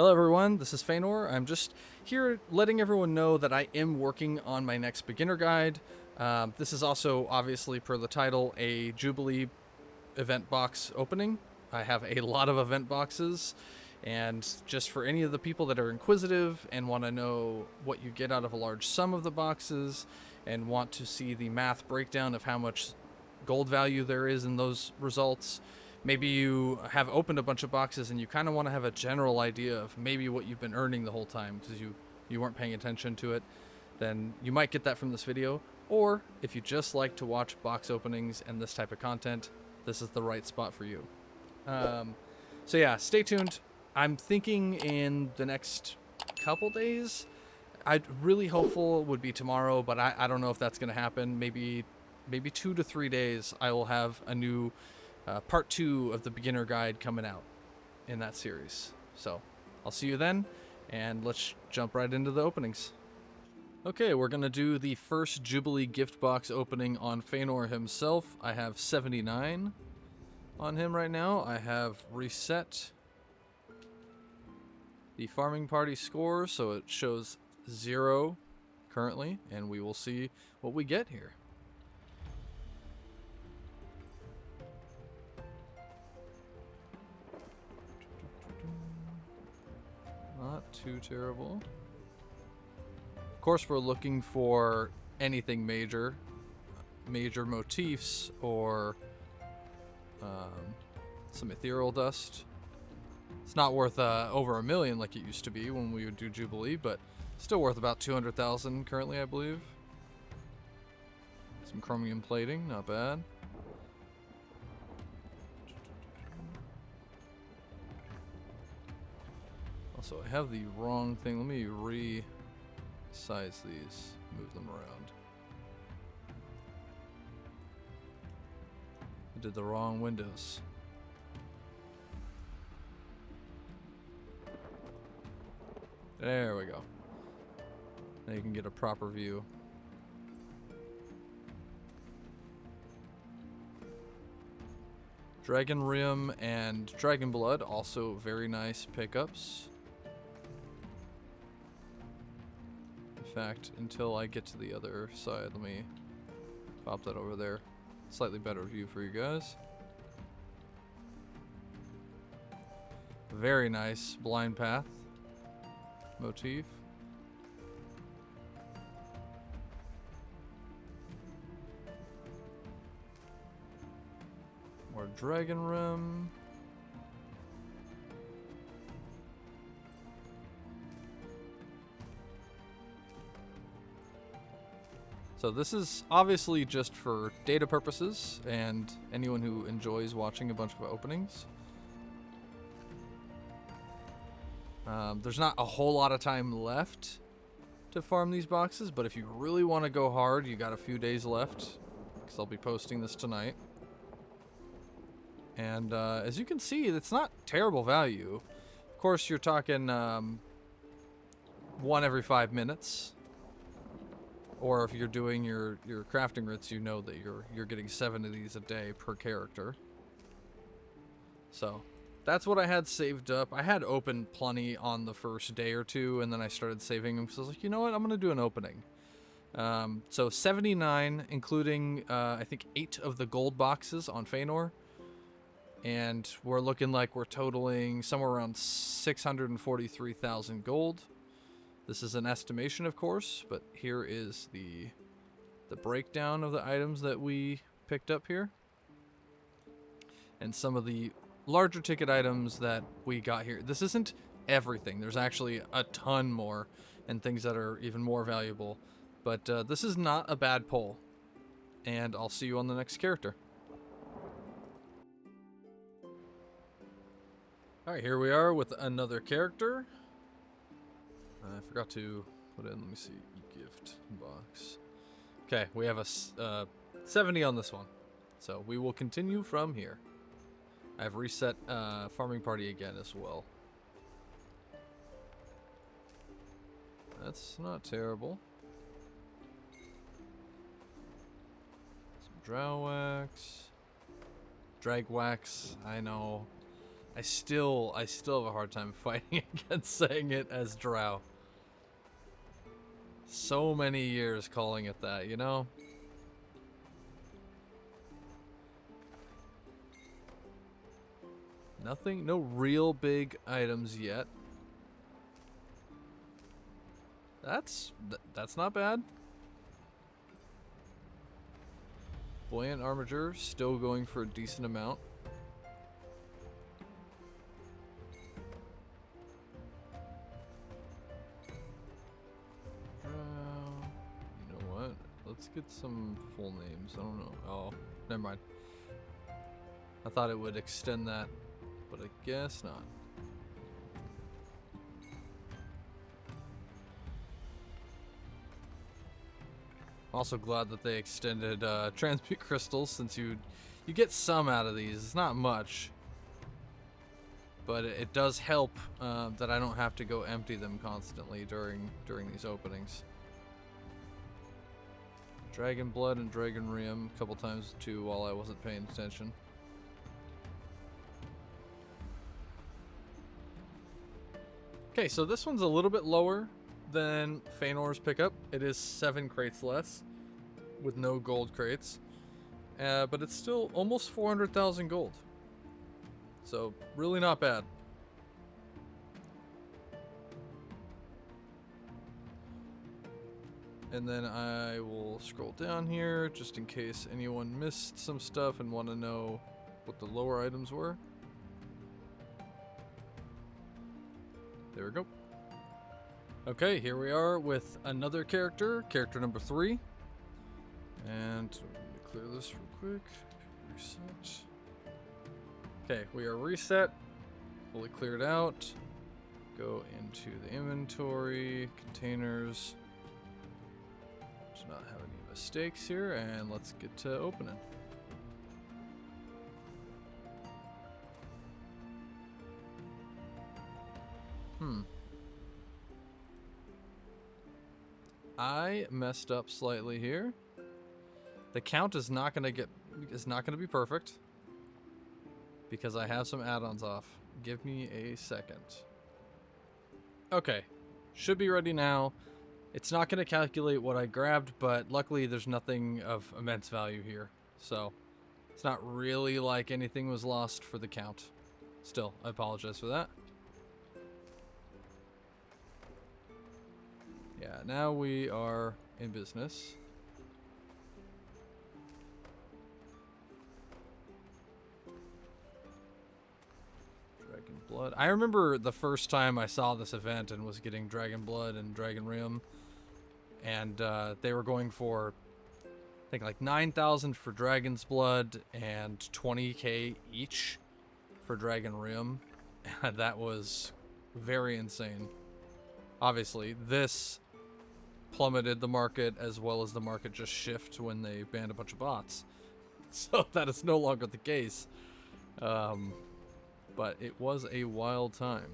Hello everyone, this is Feanor. I'm just here letting everyone know that I am working on my next beginner guide. This is also, obviously per the title, a Jubilee event box opening. I have a lot of event boxes, and just for any of the people that are inquisitive and want to know what you get out of a large sum of the boxes and want to see the math breakdown of how much gold value there is in those results, maybe you have opened a bunch of boxes and you kind of want to have a general idea of maybe what you've been earning the whole time because you weren't paying attention to it, then you might get that from this video. Or if you just like to watch box openings and this type of content, this is the right spot for you. So yeah, stay tuned. I'm thinking in the next couple days. I'd really hopeful would be tomorrow, but I don't know if that's going to happen. Maybe 2 to 3 days I will have a new part 2 of the beginner guide coming out in that series. So I'll see you then, and let's jump right into the openings. Okay, we're going to do the first Jubilee gift box opening on Feanor himself. I have 79 on him right now. I have reset the farming party score, so it shows 0 currently, and we will see what we get here. Not too terrible. Of course, we're looking for anything major motifs, or some ethereal dust. It's not worth over $1 million like it used to be when we would do Jubilee, but still worth about 200,000 currently, I believe. Some chromium plating, not bad. Also, I have the wrong thing. Let me resize these, move them around. I did the wrong windows. There we go. Now you can get a proper view. Dragon Rim and Dragon Blood, also very nice pickups. In fact, until I get to the other side, let me pop that over there. Slightly better view for you guys. Very nice blind path motif. More Dragon Rim. So this is obviously just for data purposes and anyone who enjoys watching a bunch of openings. There's not a whole lot of time left to farm these boxes, but if you really want to go hard, you got a few days left, because I'll be posting this tonight. And as you can see, it's not terrible value. Of course, you're talking 1 every 5 minutes. Or if you're doing your crafting writs, you know that you're getting 7 of these a day per character. So that's what I had saved up. I had opened plenty on the first day or two, and then I started saving them because I was like, you know what, I'm gonna do an opening. So 79, including I think 8 of the gold boxes on Feanor, and we're looking like we're totaling somewhere around 643,000 gold. This is an estimation, of course, but here is the breakdown of the items that we picked up here, and some of the larger ticket items that we got here. This isn't everything. There's actually a ton more and things that are even more valuable, but this is not a bad pull, and I'll see you on the next character. Alright, here we are with another character. I forgot to put in, let me see, gift box. Okay, we have a 70 on this one. So we will continue from here. I've reset farming party again as well. That's not terrible. Some drow wax. Drag wax, I know. I still have a hard time fighting against saying it as drow. So many years calling it that, you know? Nothing, no real big items yet. That's not bad. Buoyant armature, still going for a decent amount. You know what? Let's get some full names. I don't know. Oh, never mind. I thought it would extend that, but I guess not. Also glad that they extended transmute crystals, since you get some out of these. It's not much, but it does help that I don't have to go empty them constantly during these openings. Dragon blood and dragon rheum a couple times too while I wasn't paying attention. Okay, so this one's a little bit lower than Feanor's pickup. It is 7 crates less, with no gold crates. But it's still almost 400,000 gold. So, really not bad. And then I will scroll down here, just in case anyone missed some stuff and want to know what the lower items were. There we go. Okay, here we are with another character number 3. And let me clear this real quick. Reset. Okay, we are reset. Fully cleared out. Go into the inventory, containers. Do not have any mistakes here, and let's get to opening. I messed up slightly here. The count is not gonna be perfect because I have some add-ons off. Give me a second. Okay, should be ready now. It's not gonna calculate what I grabbed, but luckily there's nothing of immense value here, so it's not really like anything was lost for the count. Still, I apologize for that. Yeah, now we are in business. Dragon blood. I remember the first time I saw this event and was getting dragon blood and dragon rheum, and they were going for, I think, like 9,000 for dragon's blood and 20k each for dragon rheum. That was very insane. Obviously, this plummeted the market, as well as the market just shift when they banned a bunch of bots. So that is no longer the case. But it was a wild time.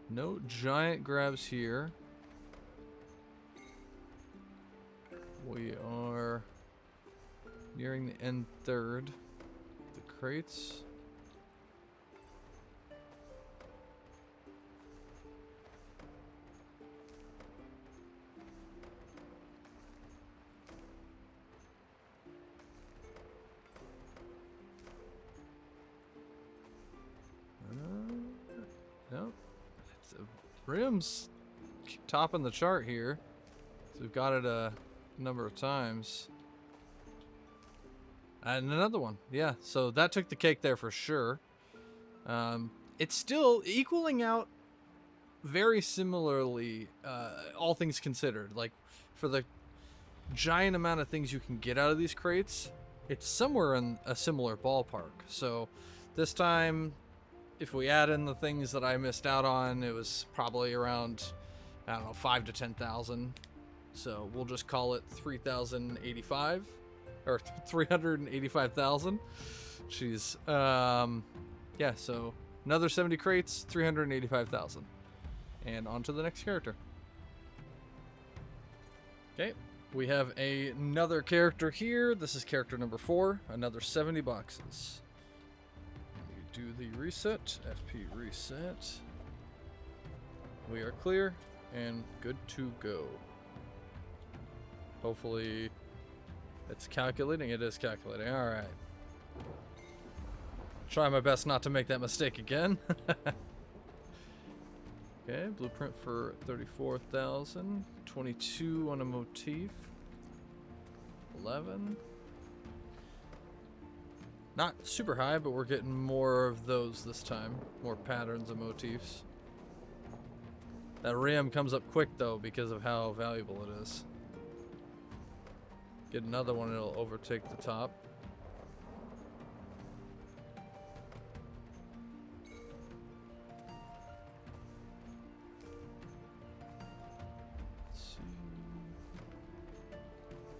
No giant grabs here. We are nearing the end third. The crates. Nope. Rim's topping the chart here. So we've got it a number of times. And another one. Yeah, so that took the cake there for sure. It's still equaling out very similarly, all things considered. Like, for the giant amount of things you can get out of these crates, it's somewhere in a similar ballpark. So this time, if we add in the things that I missed out on, it was probably around, I don't know, 5 to 10,000. So we'll just call it 3,085 or 385,000. Jeez. Yeah, so another 70 crates, 385,000. And on to the next character. Okay, we have another character here. This is character number 4, another 70 boxes. do the reset. FP reset. We are clear and good to go. Hopefully it's calculating. It is calculating. All right. Try my best not to make that mistake again. Okay, blueprint for 34,000. 22 on a motif. 11. Not super high, but we're getting more of those this time. More patterns and motifs. That rim comes up quick though because of how valuable it is. Get another one, it'll overtake the top. Let's see.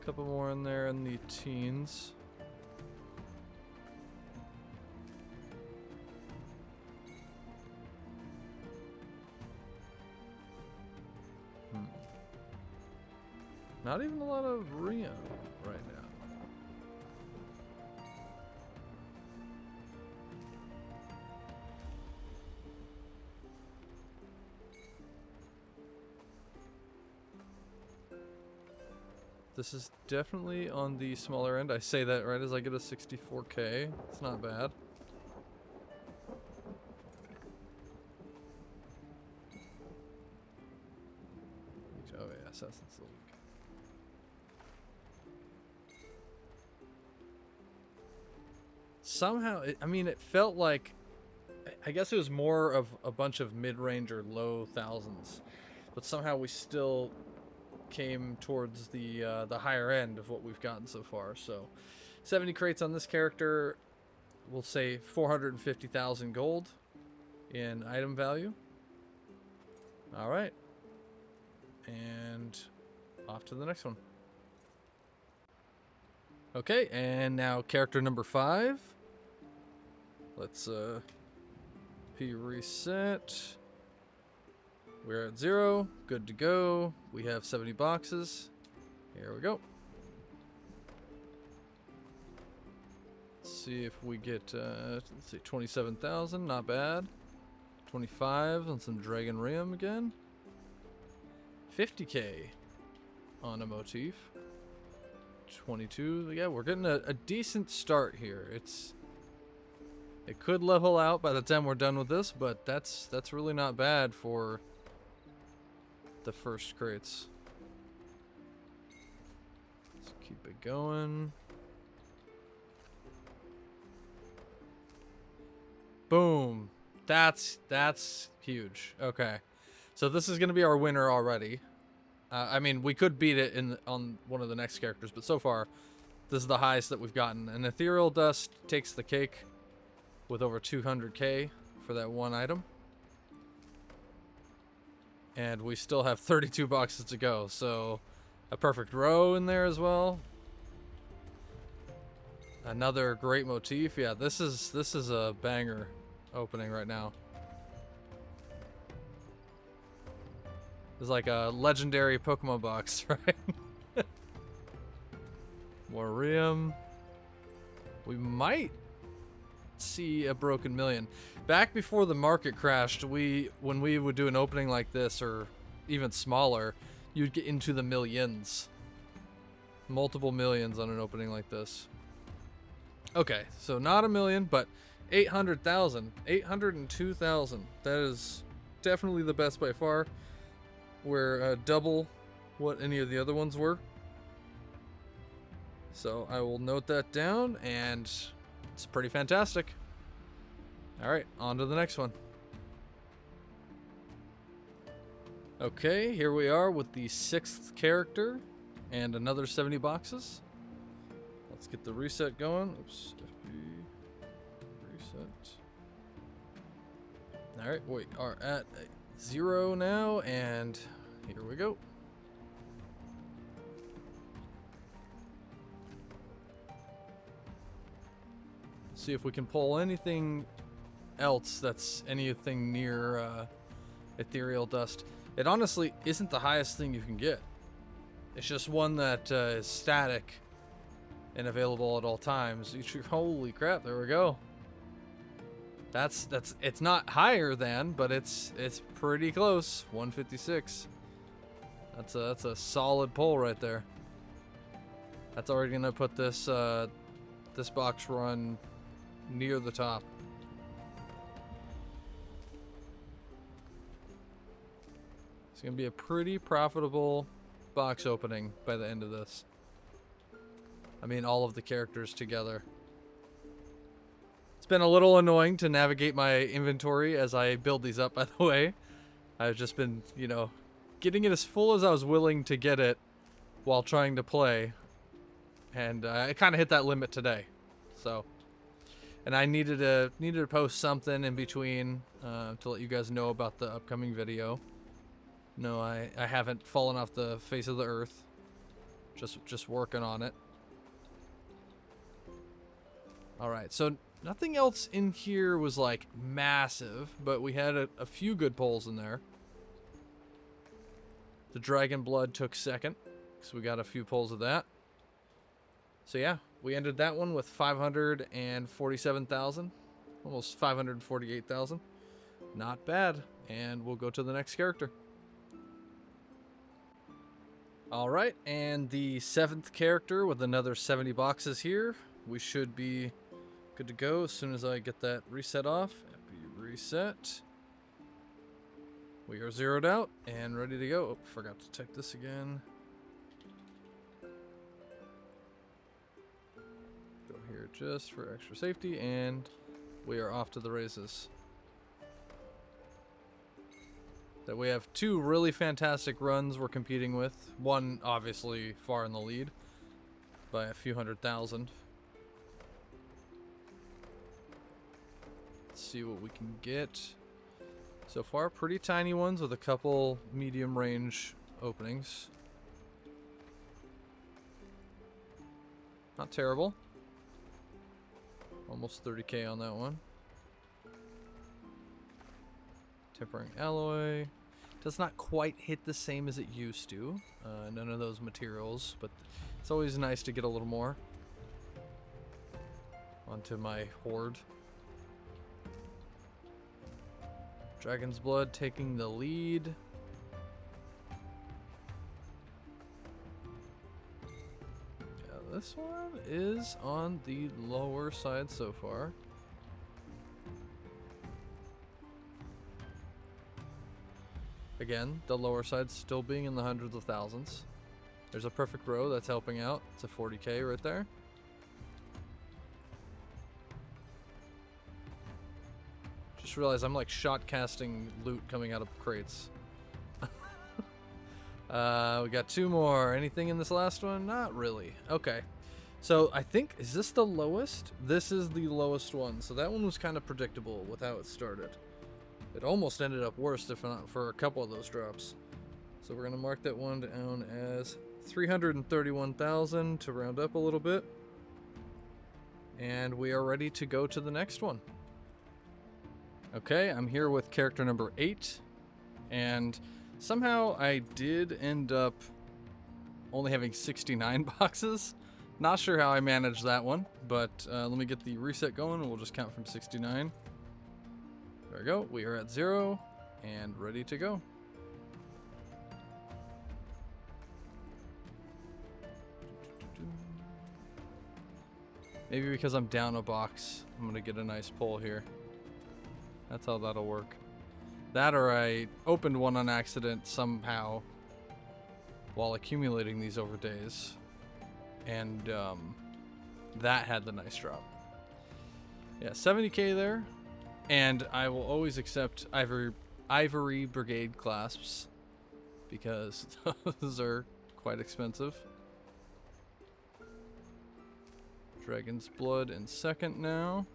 A couple more in there in the teens. Not even a lot of Rio right now. This is definitely on the smaller end. I say that right as I get a 64K. It's not bad. Oh yeah, Assassin's League. Somehow, I mean, it felt like, I guess it was more of a bunch of mid-range or low thousands, but somehow we still came towards the higher end of what we've gotten so far. So 70 crates on this character, we'll say 450,000 gold in item value. All right, and off to the next one. Okay, and now character number 5. Let's P reset. We're at 0. Good to go. We have 70 boxes. Here we go. Let's see if we get, let's see, 27,000. Not bad. 25 on some Dragon Rim again. 50K on a motif. 22. Yeah, we're getting a decent start here. It could level out by the time we're done with this, but that's really not bad for the first crates. Let's keep it going. Boom. That's huge. Okay. So this is going to be our winner already. I mean, we could beat it on one of the next characters, but so far, this is the highest that we've gotten. And Ethereal Dust takes the cake with over 200K for that one item. And we still have 32 boxes to go, so a perfect row in there as well. Another great motif. Yeah, this is a banger opening right now. It's like a legendary Pokemon box, right? More Rium. We might see a broken million. Back before the market crashed, when we would do an opening like this, or even smaller, you'd get into the millions. Multiple millions on an opening like this. Okay, so not a million, but 800,000. 802,000. That is definitely the best by far. We're double what any of the other ones were. So I will note that down, and it's pretty fantastic. All right, on to the next one. Okay, here we are with the 6th character and another 70 boxes. Let's get the reset going. Oops, FB reset. All right, we are at 0 now, and here we go. See if we can pull anything else that's anything near Ethereal Dust. It honestly isn't the highest thing you can get. It's just one that is static and available at all times. Holy crap, there we go. it's not higher than, but it's pretty close. 156. That's a solid pull right there. That's already gonna put this this box run near the top. It's gonna be a pretty profitable box opening by the end of this. I mean, all of the characters together. It's been a little annoying to navigate my inventory as I build these up, by the way. I've just been, you know, getting it as full as I was willing to get it while trying to play. And I kind of hit that limit today. So, and I needed to post something in between to let you guys know about the upcoming video. No, I haven't fallen off the face of the earth. Just working on it. All right, so nothing else in here was like massive, but we had a few good pulls in there. The Dragon Blood took second, so we got a few pulls of that. So yeah, we ended that one with 547,000, almost 548,000. Not bad, and we'll go to the next character. All right, and the 7th character with another 70 boxes here. We should be good to go as soon as I get that reset off. Happy reset. We are zeroed out and ready to go. Oh, forgot to check this again. Go here just for extra safety, and we are off to the races. That we have 2 really fantastic runs we're competing with. One obviously far in the lead by a few 100,000. Let's see what we can get. So far, pretty tiny ones with a couple medium range openings. Not terrible. Almost 30k on that one. Tempering alloy. Does not quite hit the same as it used to. None of those materials, but it's always nice to get a little more. Onto my horde. Dragon's Blood taking the lead. Yeah, this one is on the lower side so far. Again, the lower side still being in the hundreds of thousands. There's a perfect row that's helping out. It's a 40k right there. Just realized I'm like shot casting loot coming out of crates. We got 2 more. Anything in this last one? Not really. Okay. So I think, is this the lowest? This is the lowest one. So that one was kind of predictable with how it started. It almost ended up worse if not for a couple of those drops. So we're going to mark that one down as 331,000 to round up a little bit. And we are ready to go to the next one. Okay, I'm here with character number 8. And somehow I did end up only having 69 boxes. Not sure how I managed that one, but let me get the reset going and we'll just count from 69. There we go. We are at 0 and ready to go. Maybe because I'm down a box, I'm going to get a nice pull here. That's how that'll work. That or I opened one on accident somehow while accumulating these over days. And that had the nice drop. Yeah, 70k there. And I will always accept Ivory Brigade clasps because those are quite expensive. Dragon's Blood in second now.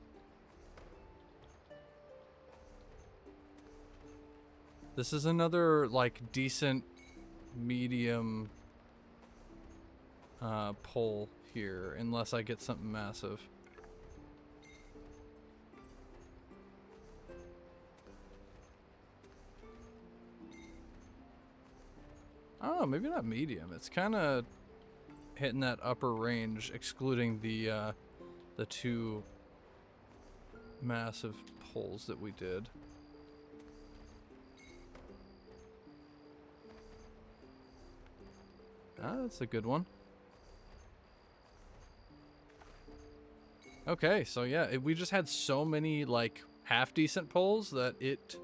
This is another like decent medium pull here, unless I get something massive. Oh, maybe not medium. It's kind of hitting that upper range, excluding the 2 massive pulls that we did. Ah, that's a good one. Okay, so yeah, we just had so many, like, half-decent pulls that it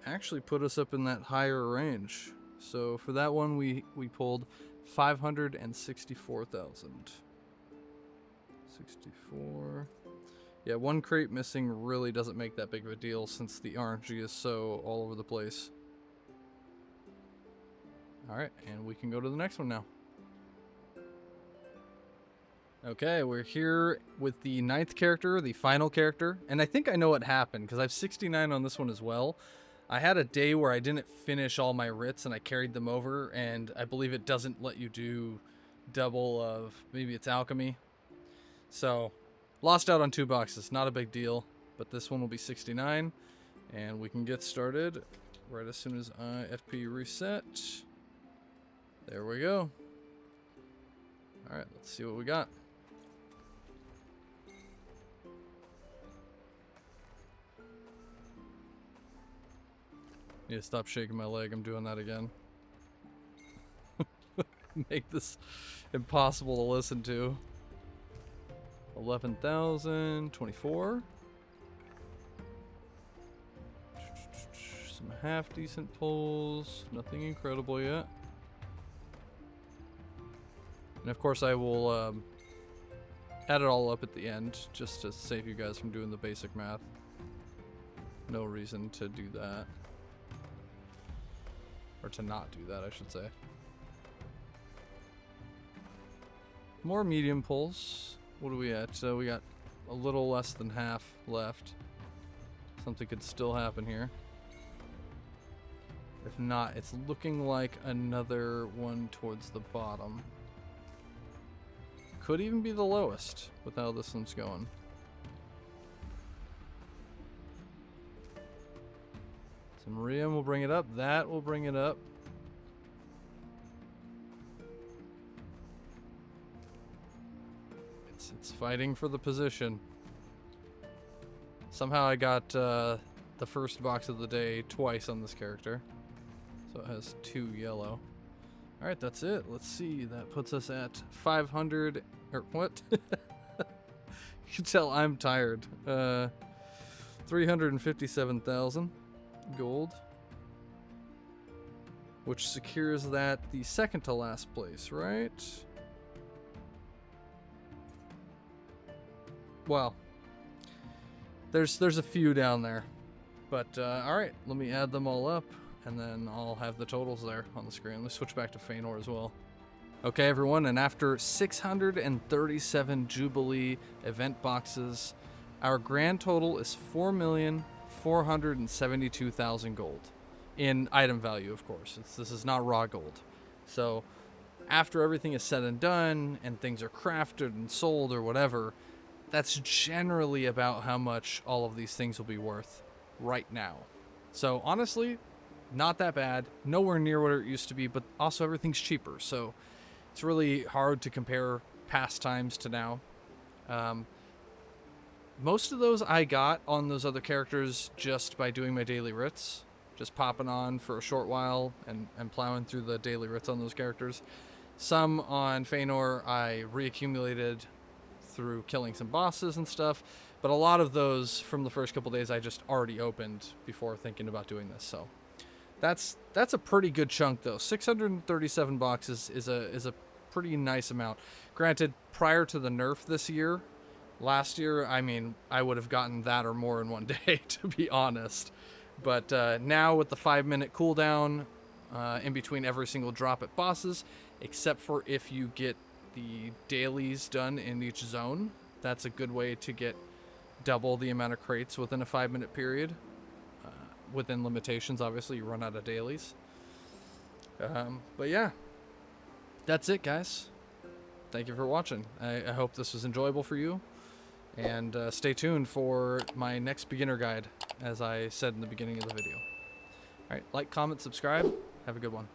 actually put us up in that higher range. So for that one, we pulled 564,000. 64. Yeah, one crate missing really doesn't make that big of a deal since the RNG is so all over the place. Alright, and we can go to the next one now. Okay, we're here with the 9th character, the final character, and I think I know what happened, because I have 69 on this one as well. I had a day where I didn't finish all my writs, and I carried them over, and I believe it doesn't let you do double of, maybe it's alchemy. So, lost out on 2 boxes, not a big deal, but this one will be 69, and we can get started right as soon as I FP reset. There we go. Alright, let's see what we got. Need to stop shaking my leg. I'm doing that again. Make this impossible to listen to. 11,000, 24. Some half decent pulls. Nothing incredible yet. And of course I will add it all up at the end just to save you guys from doing the basic math. No reason to do that. Or to not do that, I should say. More medium pulls. What are we at? So we got a little less than half left. Something could still happen here. If not, it's looking like another one towards the bottom. Could even be the lowest with how this one's going. Some Rhodium will bring it up. That will bring it up. It's fighting for the position. Somehow I got the first box of the day twice on this character. So it has 2 yellow. Alright, that's it. Let's see. That puts us at 500... Or what? You can tell I'm tired. 357,000 gold. Which secures that the second to last place, right? Well, there's a few down there. But, alright, let me add them all up, and then I'll have the totals there on the screen. Let's switch back to Feanor as well. Okay, everyone, and after 637 Jubilee event boxes, our grand total is 4,472,000 gold. In item value, of course. This is not raw gold. So, after everything is said and done, and things are crafted and sold or whatever, that's generally about how much all of these things will be worth right now. So, honestly, not that bad. Nowhere near what it used to be, but also everything's cheaper. So, it's really hard to compare past times to now. Most of those I got on those other characters just by doing my daily writs. Just popping on for a short while and plowing through the daily writs on those characters. Some on Feanor I reaccumulated through killing some bosses and stuff. But a lot of those from the first couple days I just already opened before thinking about doing this. So that's a pretty good chunk though. 637 boxes is a pretty nice amount. Granted, prior to the nerf this year, last year, I mean, I would have gotten that or more in one day, to be honest. But now with the 5-minute cooldown in between every single drop at bosses, except for if you get the dailies done in each zone, that's a good way to get double the amount of crates within a 5-minute period. Within limitations, obviously, you run out of dailies. But yeah, that's it, guys. Thank you for watching. I hope this was enjoyable for you. And stay tuned for my next beginner guide, as I said in the beginning of the video. Alright, like, comment, subscribe. Have a good one.